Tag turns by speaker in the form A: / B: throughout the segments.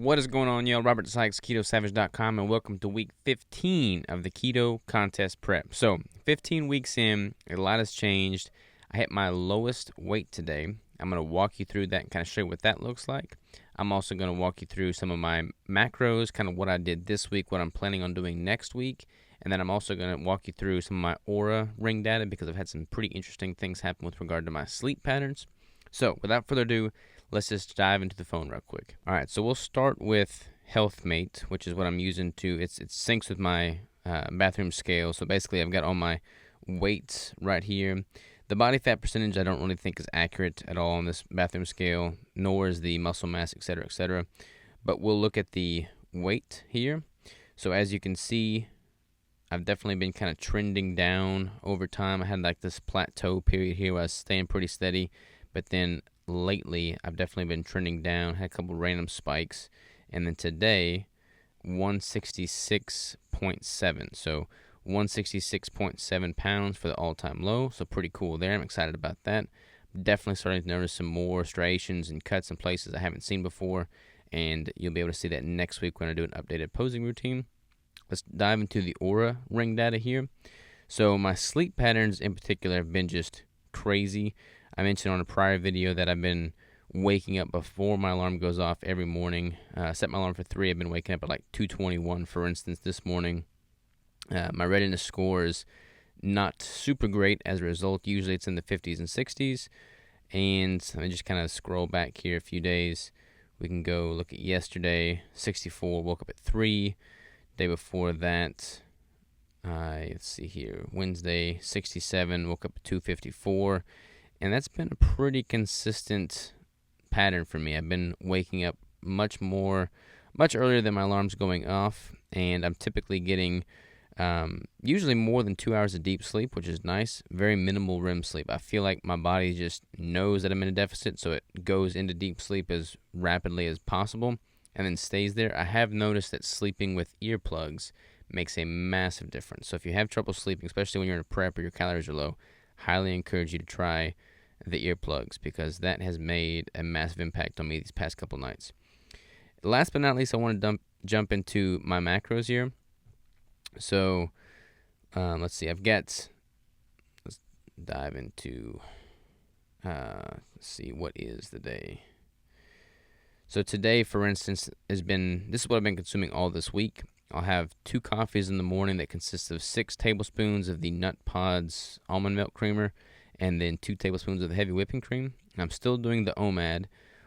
A: What is going on, y'all? Robert Sykes, KetoSavage.com, and welcome to week 15 of the Keto Contest Prep. So, 15 weeks in, a lot has changed. I hit my lowest weight today. I'm going to walk you through that and kind of show you what that looks like. I'm also going to walk you through some of my macros, kind of what I did this week, what I'm planning on doing next week, and then I'm also going to walk you through some of my Oura ring data because I've had some pretty interesting things happen with regard to my sleep patterns. So, without further ado, let's just dive into the phone real quick. All right, so we'll start with HealthMate, which is what I'm using to, it syncs with my bathroom scale. So basically, I've got all my weights right here. The body fat percentage I don't really think is accurate at all on this bathroom scale, nor is the muscle mass, etc., etc. But we'll look at the weight here. So as you can see, I've definitely been kind of trending down over time. I had like this plateau period here where I was staying pretty steady, but then lately I've definitely been trending down, had a couple random spikes, and then today 166.7, so 166.7 pounds for the all-time low, so pretty cool there. I'm excited about that. Definitely starting to notice some more striations and cuts in places I haven't seen before, and you'll be able to see that next week when I do an updated posing routine. Let's dive into the Oura ring data here. So my sleep patterns in particular have been just crazy. I mentioned on a prior video that I've been waking up before my alarm goes off every morning. Set my alarm for 3. I've been waking up at like 2:21, for instance, this morning. My readiness score is not super great as a result. Usually it's in the 50s and 60s. And let me just kind of scroll back here a few days. We can go look at yesterday, 64, woke up at 3. Day before that, let's see here, Wednesday, 67, woke up at 2:54. And that's been a pretty consistent pattern for me. I've been waking up much earlier than my alarm's going off, and I'm typically getting usually more than 2 hours of deep sleep, which is nice. Very minimal REM sleep. I feel like my body just knows that I'm in a deficit, so it goes into deep sleep as rapidly as possible and then stays there. I have noticed that sleeping with earplugs makes a massive difference. So if you have trouble sleeping, especially when you're in a prep or your calories are low, highly encourage you to try the earplugs because that has made a massive impact on me these past couple nights. Last but not least, I want to jump into my macros here. So let's see. Let's dive into, let's see, what is the day? So today, for instance, this is what I've been consuming all this week. I'll have 2 coffees in the morning that consist of 6 tablespoons of the Nut Pods almond milk creamer and then 2 tablespoons of the heavy whipping cream. I'm still doing the OMAD,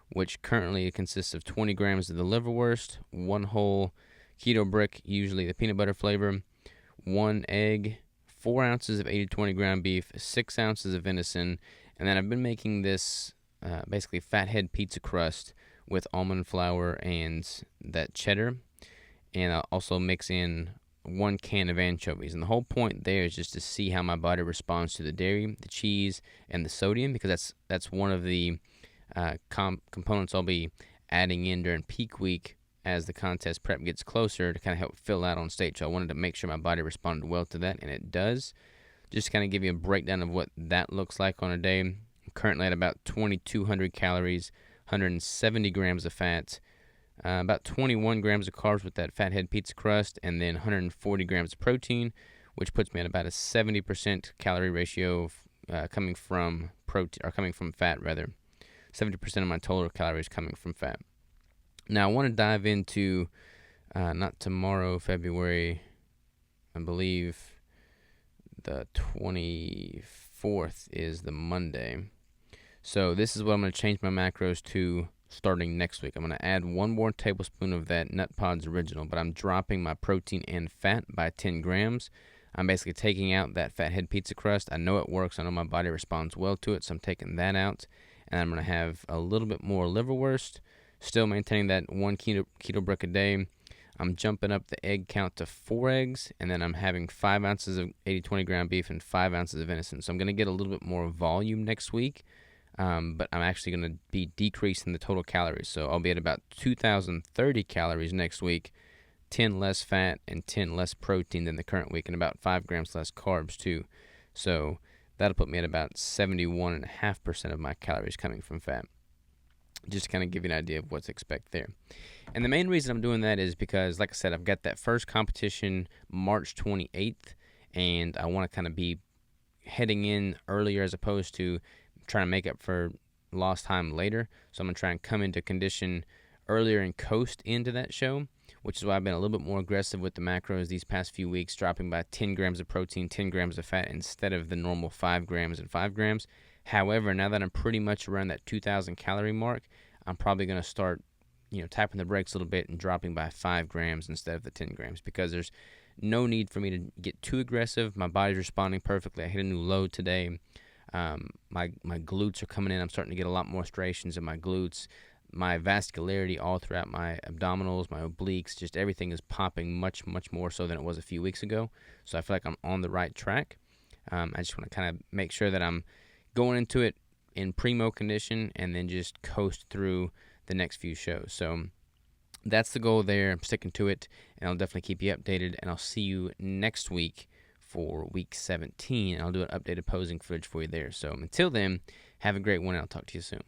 A: which currently consists of 20 grams of the liverwurst, 1 whole keto brick, usually the peanut butter flavor, 1 egg, 4 ounces of 80 to 20 ground beef, 6 ounces of venison, and then I've been making this basically fathead pizza crust with almond flour and that cheddar. And I'll also mix in 1 can of anchovies. And the whole point there is just to see how my body responds to the dairy, the cheese, and the sodium, because that's one of the components I'll be adding in during peak week as the contest prep gets closer to kind of help fill out on stage. So I wanted to make sure my body responded well to that, and it does. Just to kind of give you a breakdown of what that looks like on a day. I'm currently at about 2,200 calories, 170 grams of fat, about 21 grams of carbs with that fathead pizza crust, and then 140 grams of protein, which puts me at about a 70% calorie ratio coming from fat rather. 70% of my total calories coming from fat. Now I want to dive into not tomorrow, February, I believe the 24th is the Monday. So this is what I'm going to change my macros to starting next week. I'm going to add 1 more tablespoon of that Nut Pods original, but I'm dropping my protein and fat by 10 grams. I'm basically taking out that fathead pizza crust. I know it works. I know my body responds well to it, so I'm taking that out. And I'm going to have a little bit more liverwurst, still maintaining that 1 keto brick a day. I'm jumping up the egg count to 4 eggs, and then I'm having 5 ounces of 80-20 ground beef and 5 ounces of venison. So I'm going to get a little bit more volume next week. But I'm actually going to be decreasing the total calories. So I'll be at about 2,030 calories next week, 10 less fat and 10 less protein than the current week, and about 5 grams less carbs too. So that'll put me at about 71.5% of my calories coming from fat. just to kind of give you an idea of what to expect there. And the main reason I'm doing that is because, like I said, I've got that first competition March 28th, and I want to kind of be heading in earlier as opposed to trying to make up for lost time later. So I'm going to try and come into condition earlier and coast into that show, which is why I've been a little bit more aggressive with the macros these past few weeks, dropping by 10 grams of protein, 10 grams of fat instead of the normal 5 grams and 5 grams. However, now that I'm pretty much around that 2,000 calorie mark, I'm probably going to start, tapping the brakes a little bit and dropping by 5 grams instead of the 10 grams, because there's no need for me to get too aggressive. My body's responding perfectly. I hit a new low today. My glutes are coming in. I'm starting to get a lot more striations in my glutes. My vascularity all throughout my abdominals, my obliques, just everything is popping much, much more so than it was a few weeks ago. So I feel like I'm on the right track. I just want to kind of make sure that I'm going into it in primo condition and then just coast through the next few shows. So that's the goal there. I'm sticking to it, and I'll definitely keep you updated, and I'll see you next week for week 17. I'll do an updated posing footage for you there. So until then, have a great one, and I'll talk to you soon.